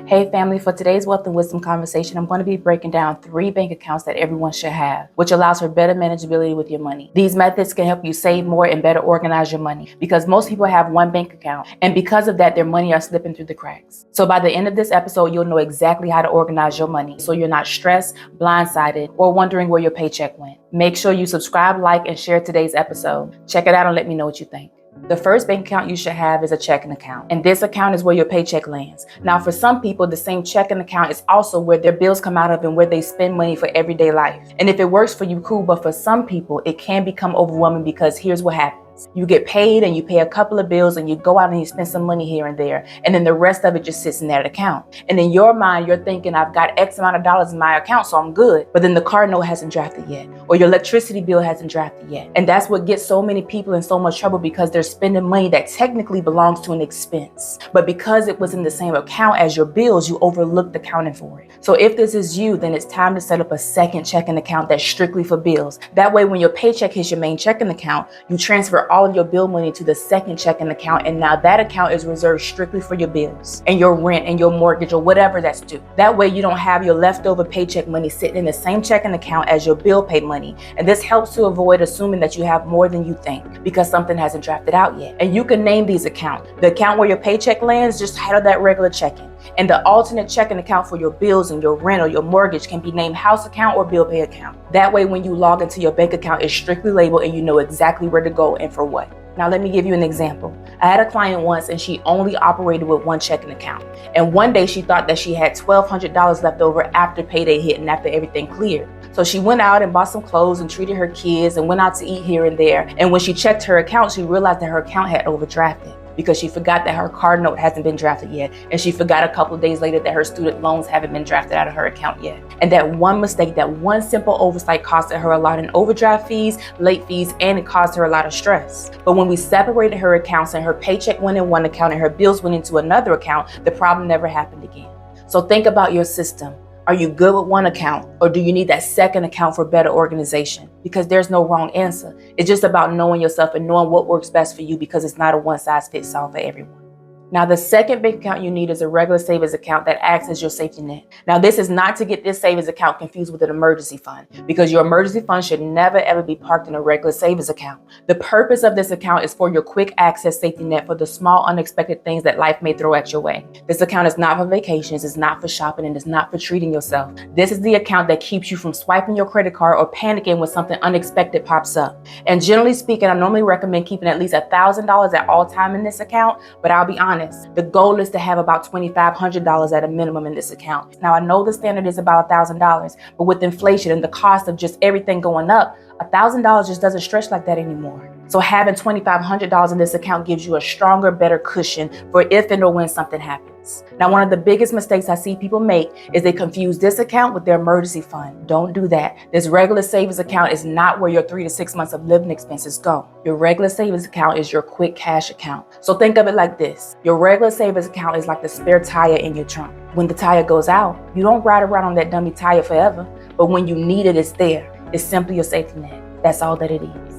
Hey family, for today's Wealth and Wisdom conversation, I'm going to be breaking down 3 bank accounts that everyone should have, which allows for better manageability with your money. These methods can help you save more and better organize your money because most people have one bank account, and because of that, their money are slipping through the cracks. So by the end of this episode, you'll know exactly how to organize your money so you're not stressed, blindsided, or wondering where your paycheck went. Make sure you subscribe, like, and share today's episode. Check it out and let me know what you think. The first bank account you should have is a checking account, and this account is where your paycheck lands. Now, for some people, the same checking account is also where their bills come out of and where they spend money for everyday life. And if it works for you, cool, but for some people, it can become overwhelming because here's what happens. You get paid and you pay a couple of bills and you go out and you spend some money here and there, and then the rest of it just sits in that account. And in your mind, you're thinking, I've got X amount of dollars in my account, so I'm good. But then the car note hasn't drafted yet, or your electricity bill hasn't drafted yet. And that's what gets so many people in so much trouble, because they're spending money that technically belongs to an expense. But because it was in the same account as your bills, you overlooked accounting for it. So if this is you, then it's time to set up a second checking account that's strictly for bills. That way, when your paycheck hits your main checking account, you transfer all of your bill money to the second checking account, and now that account is reserved strictly for your bills and your rent and your mortgage or whatever that's due. That way you don't have your leftover paycheck money sitting in the same checking account as your bill paid money, and this helps to avoid assuming that you have more than you think because something hasn't drafted out yet. And you can name these accounts. The account where your paycheck lands, just title that regular checking, and the alternate checking account for your bills and your rent or your mortgage can be named house account or bill pay account. That way, when you log into your bank account, it's strictly labeled and you know exactly where to go and for what. Now, let me give you an example. I had a client once and she only operated with one checking account. And one day she thought that she had $1,200 left over after payday hit and after everything cleared. So she went out and bought some clothes and treated her kids and went out to eat here and there. And when she checked her account, she realized that her account had overdrafted, because she forgot that her car note hasn't been drafted yet, and she forgot a couple of days later that her student loans haven't been drafted out of her account yet. And that one mistake, that one simple oversight costed her a lot in overdraft fees, late fees, and it caused her a lot of stress. But when we separated her accounts and her paycheck went in one account and her bills went into another account, the problem never happened again. So think about your system. Are you good with one account, or do you need that second account for better organization? Because there's no wrong answer. It's just about knowing yourself and knowing what works best for you, because it's not a one-size-fits-all for everyone. Now, the second bank account you need is a regular savings account that acts as your safety net. Now, this is not to get this savings account confused with an emergency fund, because your emergency fund should never ever be parked in a regular savings account. The purpose of this account is for your quick access safety net for the small unexpected things that life may throw at your way. This account is not for vacations, it's not for shopping, and it's not for treating yourself. This is the account that keeps you from swiping your credit card or panicking when something unexpected pops up. And generally speaking, I normally recommend keeping at least $1,000 at all time in this account, but I'll be honest, the goal is to have about $2,500 at a minimum in this account. Now, I know the standard is about $1,000, but with inflation and the cost of just everything going up, $1,000 just doesn't stretch like that anymore. So having $2,500 in this account gives you a stronger, better cushion for if and or when something happens. Now, one of the biggest mistakes I see people make is they confuse this account with their emergency fund. Don't do that. This regular savings account is not where your 3 to 6 months of living expenses go. Your regular savings account is your quick cash account. So think of it like this. Your regular savings account is like the spare tire in your trunk. When the tire goes out, you don't ride around on that dummy tire forever, but when you need it, it's there. It's simply your safety net. That's all that it is.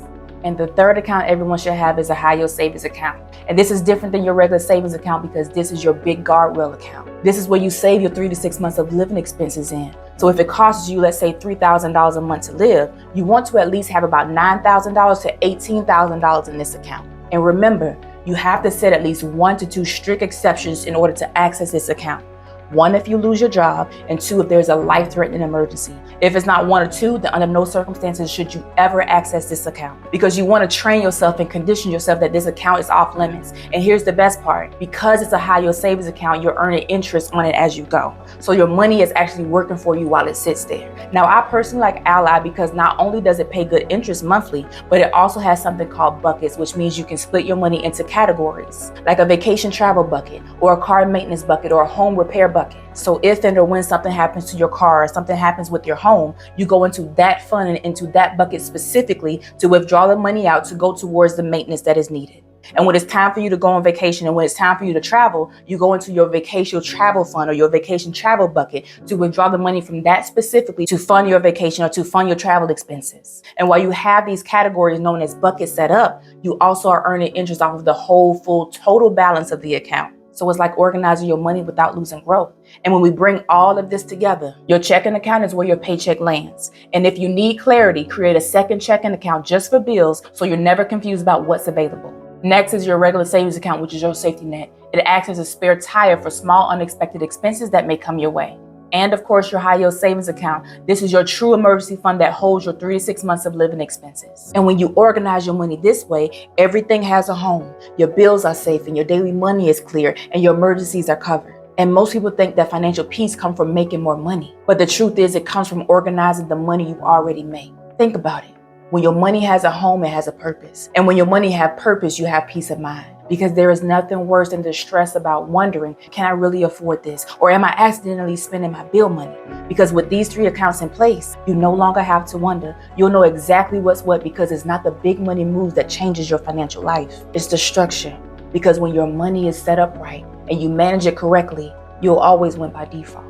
And the third account everyone should have is a high yield savings account. And this is different than your regular savings account because this is your big guardrail account. This is where you save your 3 to 6 months of living expenses in. So if it costs you, let's say $3,000 a month to live, you want to at least have about $9,000 to $18,000 in this account. And remember, you have to set at least 1 to 2 strict exceptions in order to access this account. 1, if you lose your job, and 2, if there's a life-threatening emergency. If it's not 1 or 2, then under no circumstances should you ever access this account, because you want to train yourself and condition yourself that this account is off limits. And here's the best part. Because it's a high yield savings account, you're earning interest on it as you go. So your money is actually working for you while it sits there. Now, I personally like Ally because not only does it pay good interest monthly, but it also has something called buckets, which means you can split your money into categories, like a vacation travel bucket, or a car maintenance bucket, or a home repair bucket. So if and or when something happens to your car or something happens with your home, you go into that fund and into that bucket specifically to withdraw the money out to go towards the maintenance that is needed. And when it's time for you to go on vacation and when it's time for you to travel, you go into your vacation travel fund or your vacation travel bucket to withdraw the money from that specifically to fund your vacation or to fund your travel expenses. And while you have these categories known as buckets set up, you also are earning interest off of the whole full total balance of the account. So it's like organizing your money without losing growth. And when we bring all of this together, your checking account is where your paycheck lands. And if you need clarity, create a second checking account just for bills so you're never confused about what's available. Next is your regular savings account, which is your safety net. It acts as a spare tire for small unexpected expenses that may come your way. And of course, your high yield savings account. This is your true emergency fund that holds your 3 to 6 months of living expenses. And when you organize your money this way, everything has a home. Your bills are safe and your daily money is clear and your emergencies are covered. And most people think that financial peace comes from making more money. But the truth is it comes from organizing the money you already make. Think about it. When your money has a home, it has a purpose. And when your money has purpose, you have peace of mind. Because there is nothing worse than the stress about wondering, can I really afford this? Or am I accidentally spending my bill money? Because with these 3 accounts in place, you no longer have to wonder. You'll know exactly what's what because it's not the big money moves that changes your financial life. It's the structure. Because when your money is set up right and you manage it correctly, you'll always win by default.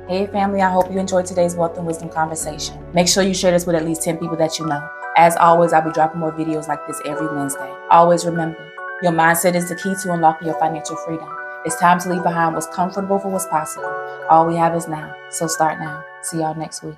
Hey family, I hope you enjoyed today's Wealth and Wisdom conversation. Make sure you share this with at least 10 people that you know. As always, I'll be dropping more videos like this every Wednesday. Always remember, your mindset is the key to unlocking your financial freedom. It's time to leave behind what's comfortable for what's possible. All we have is now, so start now. See y'all next week.